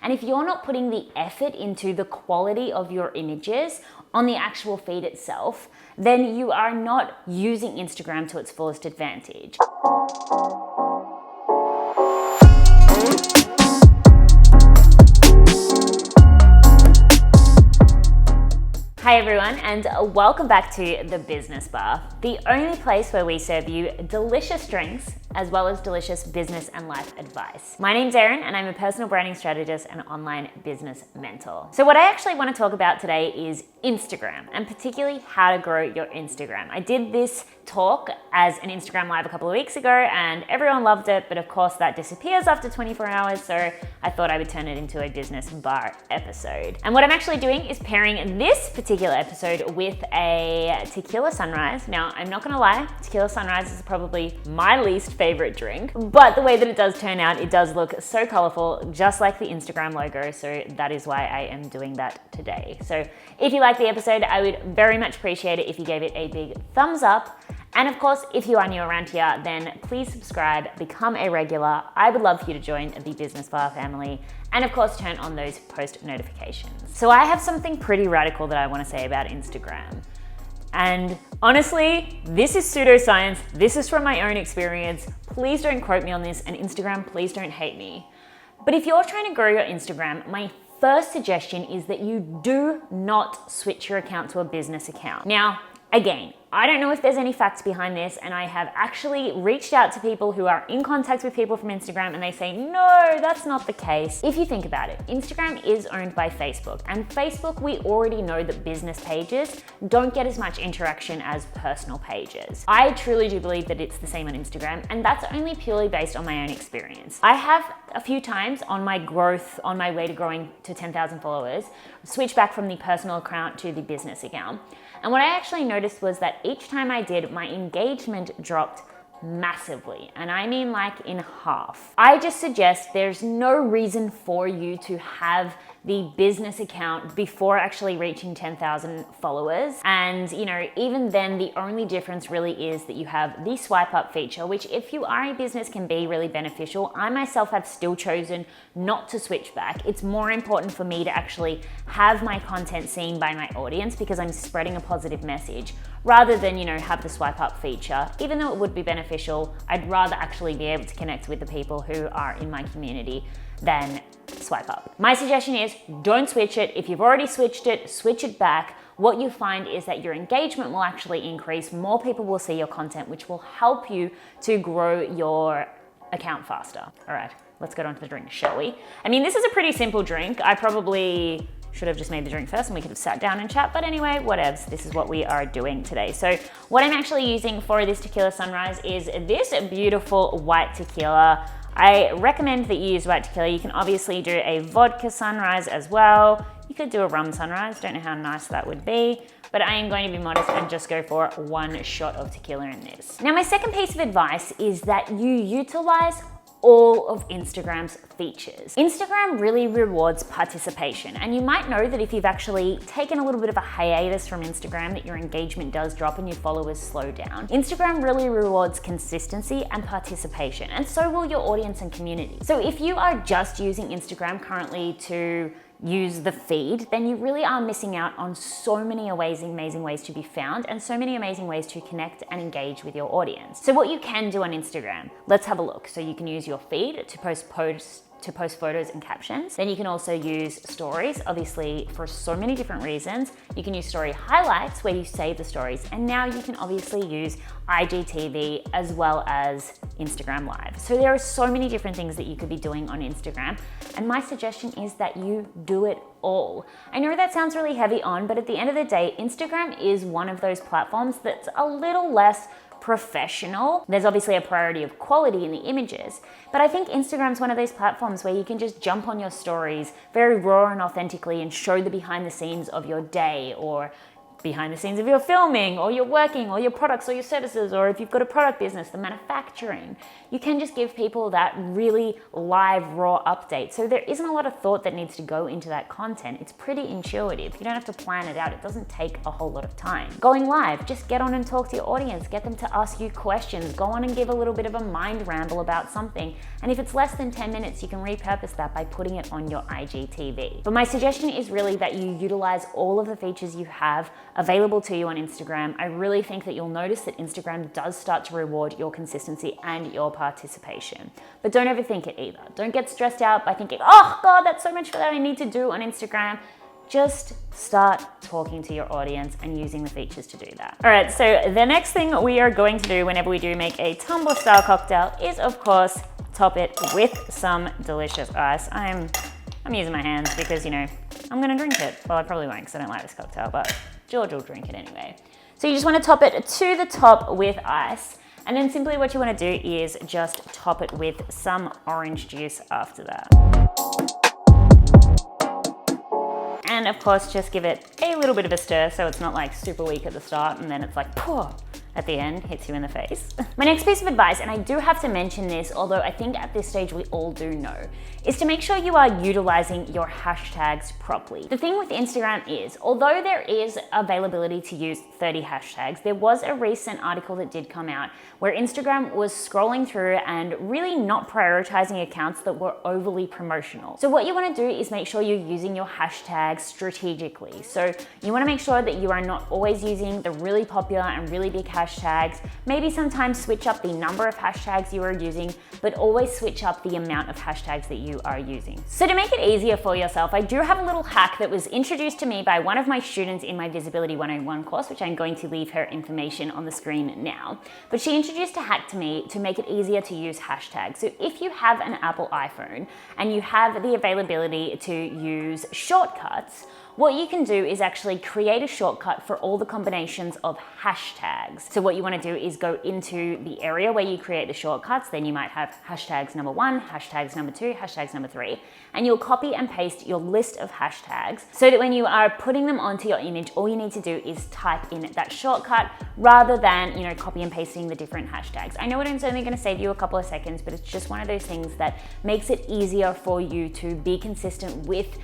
And if you're not putting the effort into the quality of your images on the actual feed itself, then you are not using Instagram to its fullest advantage. Hi everyone, and welcome back to The Business Bar, the only place where we serve you delicious drinks as well as delicious business and life advice. My name's Erin, and I'm a personal branding strategist and online business mentor. So what I actually want to talk about today is Instagram, and particularly how to grow your Instagram. I did this talk as an Instagram live a couple of weeks ago and everyone loved it, but of course that disappears after 24 hours, so I thought I would turn it into a business bar episode. And what I'm actually doing is pairing this particular episode with a tequila sunrise. Now, I'm not gonna lie, tequila sunrise is probably my least favorite drink, but the way that it does turn out, it does look so colorful, just like the Instagram logo, so that is why I am doing that today. So if you like the episode, I would very much appreciate it if you gave it a big thumbs up. And of course, if you are new around here, then please subscribe, become a regular. I would love for you to join the Business Bar family, and of course, turn on those post notifications. So I have something pretty radical that I want to say about Instagram. And honestly, this is pseudoscience. This is from my own experience. Please don't quote me on this, and Instagram, please don't hate me. But if you're trying to grow your Instagram, my first suggestion is that you do not switch your account to a business account. Now, again, I don't know if there's any facts behind this, and I have actually reached out to people who are in contact with people from Instagram, and they say, no, that's not the case. If you think about it, Instagram is owned by Facebook, and Facebook, we already know that business pages don't get as much interaction as personal pages. I truly do believe that it's the same on Instagram, and that's only purely based on my own experience. I have a few times on my growth, on my way to growing to 10,000 followers, switch back from the personal account to the business account. And what I actually noticed was that each time I did, my engagement dropped massively, and I mean like in half. I just suggest there's no reason for you to have the business account before actually reaching 10,000 followers. And even then, the only difference really is that you have the swipe up feature, which if you are a business can be really beneficial. I myself have still chosen not to switch back. It's more important for me to actually have my content seen by my audience because I'm spreading a positive message rather than, have the swipe up feature. Even though it would be beneficial, I'd rather actually be able to connect with the people who are in my community than swipe up. My suggestion is don't switch it. If you've already switched it, switch it back. What you find is that your engagement will actually increase. More people will see your content, which will help you to grow your account faster. All right, let's get on to the drink, shall we? I mean, this is a pretty simple drink. I probably should have just made the drink first and we could have sat down and chat, but anyway, whatevs. This is what we are doing today. So what I'm actually using for this tequila sunrise is this beautiful white tequila. I recommend that you use white tequila. You can obviously do a vodka sunrise as well. You could do a rum sunrise. Don't know how nice that would be, but I am going to be modest and just go for one shot of tequila in this. Now, my second piece of advice is that you utilize all of Instagram's features. Instagram really rewards participation, and you might know that if you've actually taken a little bit of a hiatus from Instagram, that your engagement does drop and your followers slow down. Instagram really rewards consistency and participation, and so will your audience and community. So if you are just using Instagram currently to use the feed, then you really are missing out on so many amazing ways to be found and so many amazing ways to connect and engage with your audience. So what you can do on Instagram, let's have a look. So you can use your feed to post photos and captions. Then you can also use stories, obviously for so many different reasons. You can use story highlights where you save the stories. And now you can obviously use IGTV as well as Instagram Live. So there are so many different things that you could be doing on Instagram. And my suggestion is that you do it all. I know that sounds really heavy on, but at the end of the day, Instagram is one of those platforms that's a little less professional. There's obviously a priority of quality in the images, but I think Instagram's one of those platforms where you can just jump on your stories very raw and authentically and show the behind the scenes of your day or behind the scenes of your filming or your working or your products or your services, or if you've got a product business, the manufacturing. You can just give people that really live, raw update. So there isn't a lot of thought that needs to go into that content. It's pretty intuitive. You don't have to plan it out. It doesn't take a whole lot of time. Going live, just get on and talk to your audience, get them to ask you questions, go on and give a little bit of a mind ramble about something. And if it's less than 10 minutes, you can repurpose that by putting it on your IGTV. But my suggestion is really that you utilize all of the features you have available to you on Instagram. I really think that you'll notice that Instagram does start to reward your consistency and your participation. But don't overthink it either. Don't get stressed out by thinking, oh God, that's so much that I need to do on Instagram. Just start talking to your audience and using the features to do that. All right, so the next thing we are going to do whenever we do make a tumbler style cocktail is, of course, top it with some delicious ice. I'm using my hands because, you know, I'm gonna drink it. Well, I probably won't because I don't like this cocktail, but George will drink it anyway. So you just wanna top it to the top with ice. And then simply what you wanna do is just top it with some orange juice after that. And of course, just give it a little bit of a stir so it's not like super weak at the start and then it's like, poof, at the end, hits you in the face. My next piece of advice, and I do have to mention this, although I think at this stage we all do know, is to make sure you are utilizing your hashtags properly. The thing with Instagram is, although there is availability to use 30 hashtags, there was a recent article that did come out where Instagram was scrolling through and really not prioritizing accounts that were overly promotional. So what you wanna do is make sure you're using your hashtags strategically. So you wanna make sure that you are not always using the really popular and really big hashtags. Maybe sometimes switch up the number of hashtags you are using, but always switch up the amount of hashtags that you are using. So to make it easier for yourself, I do have a little hack that was introduced to me by one of my students in my Visibility 101 course, which I'm going to leave her information on the screen now. But she introduced a hack to me to make it easier to use hashtags. So if you have an Apple iPhone and you have the availability to use shortcuts, what you can do is actually create a shortcut for all the combinations of hashtags. So what you want to do is go into the area where you create the shortcuts. Then you might have hashtags number 1, hashtags number 2, hashtags number 3, and you'll copy and paste your list of hashtags so that when you are putting them onto your image, all you need to do is type in that shortcut rather than, you know, copy and pasting the different hashtags. I know it's only going to save you a couple of seconds, but it's just one of those things that makes it easier for you to be consistent with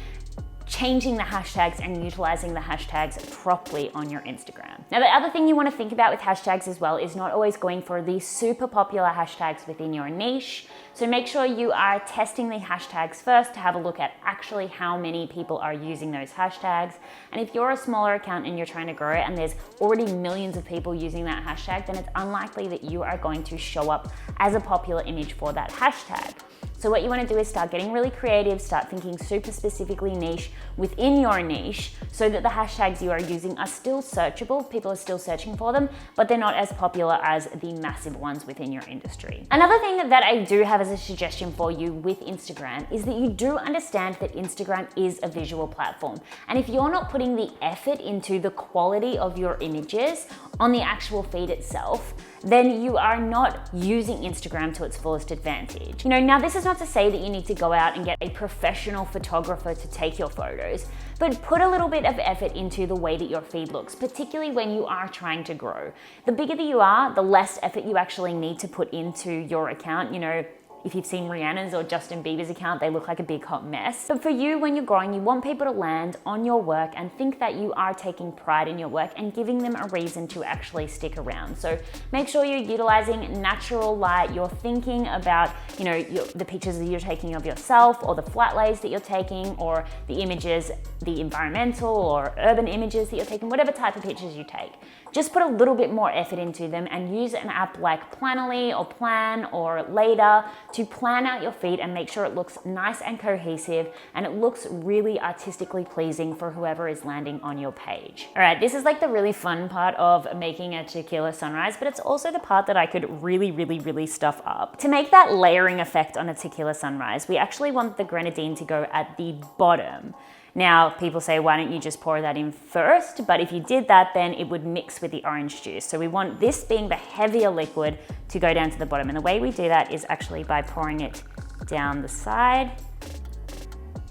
changing the hashtags and utilizing the hashtags properly on your Instagram. Now, the other thing you want to think about with hashtags as well is not always going for the super popular hashtags within your niche. So make sure you are testing the hashtags first to have a look at actually how many people are using those hashtags. And if you're a smaller account and you're trying to grow it and there's already millions of people using that hashtag, then it's unlikely that you are going to show up as a popular image for that hashtag. So what you want to do is start getting really creative, start thinking super specifically niche within your niche so that the hashtags you are using are still searchable, people are still searching for them, but they're not as popular as the massive ones within your industry. Another thing that I do have as a suggestion for you with Instagram is that you do understand that Instagram is a visual platform. And if you're not putting the effort into the quality of your images on the actual feed itself, then you are not using Instagram to its fullest advantage. You know, now this is not to say that you need to go out and get a professional photographer to take your photos, but put a little bit of effort into the way that your feed looks, particularly when you are trying to grow. The bigger that you are, the less effort you actually need to put into your account. You know, if you've seen Rihanna's or Justin Bieber's account, they look like a big hot mess. But for you, when you're growing, you want people to land on your work and think that you are taking pride in your work and giving them a reason to actually stick around. So make sure you're utilizing natural light. You're thinking about, you know, the pictures that you're taking of yourself or the flat lays that you're taking or the images, the environmental or urban images that you're taking, whatever type of pictures you take. Just put a little bit more effort into them and use an app like Planoly or Plan or Later to plan out your feed and make sure it looks nice and cohesive and it looks really artistically pleasing for whoever is landing on your page. All right, this is like the really fun part of making a tequila sunrise, but it's also the part that I could really stuff up. To make that layering effect on a tequila sunrise, we actually want the grenadine to go at the bottom. Now, people say, why don't you just pour that in first? But if you did that, then it would mix with the orange juice. So we want this being the heavier liquid to go down to the bottom. And the way we do that is actually by pouring it down the side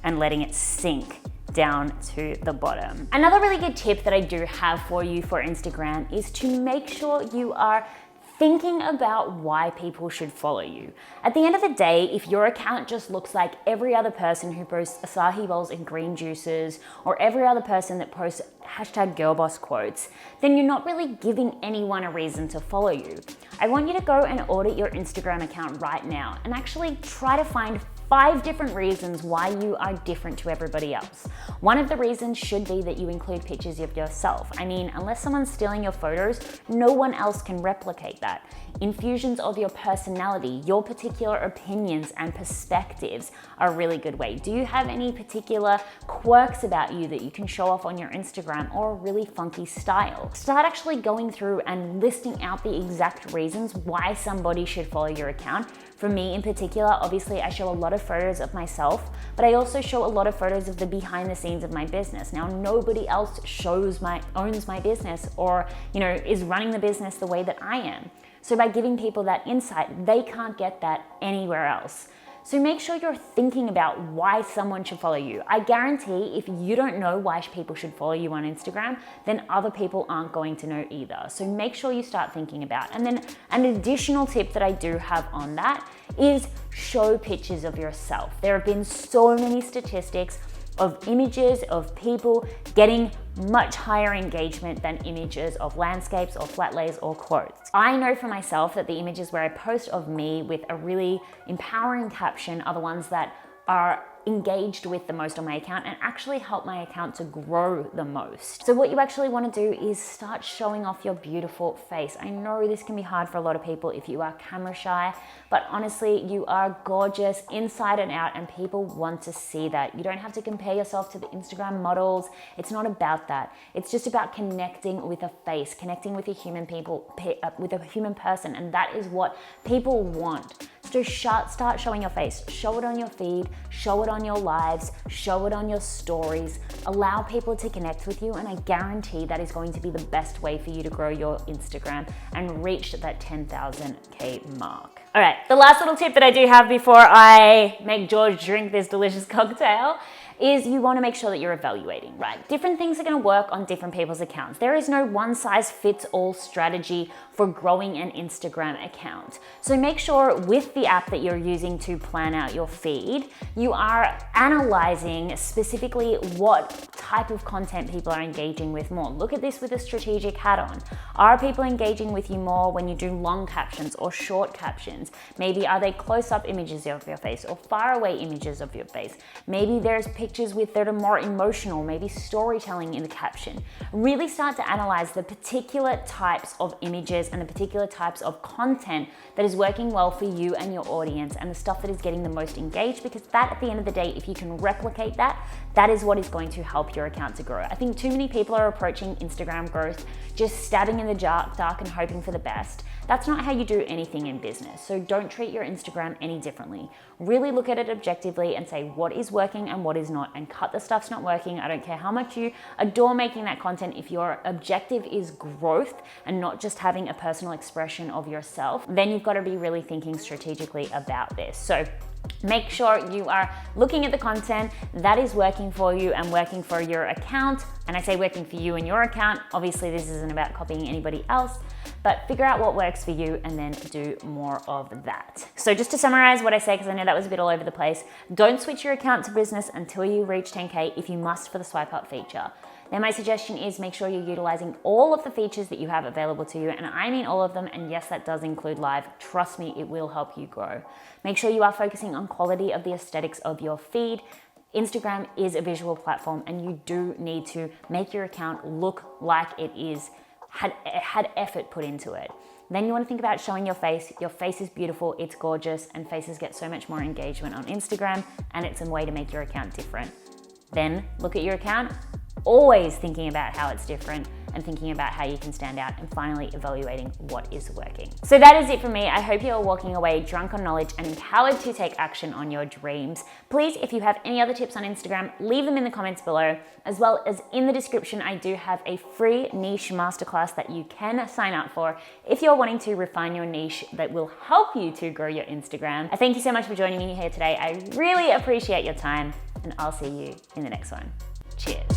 and letting it sink down to the bottom. Another really good tip that I do have for you for Instagram is to make sure you are thinking about why people should follow you. At the end of the day, if your account just looks like every other person who posts acai bowls and green juices, or every other person that posts #girlboss quotes, then you're not really giving anyone a reason to follow you. I want you to go and audit your Instagram account right now and actually try to find 5 different reasons why you are different to everybody else. One of the reasons should be that you include pictures of yourself. I mean, unless someone's stealing your photos, no one else can replicate that. Infusions of your personality, your particular opinions and perspectives are a really good way. Do you have any particular quirks about you that you can show off on your Instagram, or a really funky style? Start actually going through and listing out the exact reasons why somebody should follow your account. For me in particular, obviously I show a lot of photos of myself, but I also show a lot of photos of the behind the scenes of my business. Now, nobody else owns my business or, is running the business the way that I am. So by giving people that insight, they can't get that anywhere else. So make sure you're thinking about why someone should follow you. I guarantee if you don't know why people should follow you on Instagram, then other people aren't going to know either. So make sure you start thinking about. And then an additional tip that I do have on that is show pictures of yourself. There have been so many statistics of images of people getting much higher engagement than images of landscapes or flat lays or quotes. I know for myself that the images where I post of me with a really empowering caption are the ones that are engaged with the most on my account and actually help my account to grow the most. So what you actually want to do is start showing off your beautiful face. I know this can be hard for a lot of people if you are camera shy, but honestly, you are gorgeous inside and out and people want to see that. You don't have to compare yourself to the Instagram models. It's not about that. It's just about connecting with a face, connecting with a human person, and that is what people want. So start showing your face. Show it on your feed, show it on your lives, show it on your stories. Allow people to connect with you, and I guarantee that is going to be the best way for you to grow your Instagram and reach that 10,000K mark. All right, the last little tip that I do have before I make George drink this delicious cocktail is you want to make sure that you're evaluating, right? Different things are going to work on different people's accounts. There is no one size fits all strategy for growing an Instagram account. So make sure with the app that you're using to plan out your feed, you are analyzing specifically what type of content people are engaging with more. Look at this with a strategic hat on. Are people engaging with you more when you do long captions or short captions? Maybe are they close-up images of your face or far away images of your face? Maybe there's pictures that are more emotional, maybe storytelling in the caption. Really start to analyze the particular types of images and the particular types of content that is working well for you and your audience and the stuff that is getting the most engaged, because that at the end of the day, if you can replicate that, that is what is going to help your account to grow. I think too many people are approaching Instagram growth just stabbing in the dark and hoping for the best. That's not how you do anything in business. So don't treat your Instagram any differently. Really look at it objectively and say what is working and what is not, and cut the stuff's not working. I don't care how much you adore making that content. If your objective is growth and not just having a personal expression of yourself, then you've got to be really thinking strategically about this. So make sure you are looking at the content that is working for you and working for your account. And I say working for you and your account. Obviously, this isn't about copying anybody else, but figure out what works for you and then do more of that. So just to summarize what I say, because I know that was a bit all over the place, don't switch your account to business until you reach 10K if you must for the swipe up feature. Then my suggestion is make sure you're utilizing all of the features that you have available to you, and I mean all of them, and yes, that does include live. Trust me, it will help you grow. Make sure you are focusing on quality of the aesthetics of your feed. Instagram is a visual platform, and you do need to make your account look like it is had effort put into it. Then you want to think about showing your face. Your face is beautiful, it's gorgeous, and faces get so much more engagement on Instagram, and it's a way to make your account different. Then look at your account, always thinking about how it's different and thinking about how you can stand out, and finally evaluating what is working. So that is it for me. I hope you are walking away drunk on knowledge and empowered to take action on your dreams. Please, if you have any other tips on Instagram, leave them in the comments below, as well as in the description. I do have a free niche masterclass that you can sign up for if you're wanting to refine your niche that will help you to grow your Instagram. I thank you so much for joining me here today. I really appreciate your time, and I'll see you in the next one. Cheers.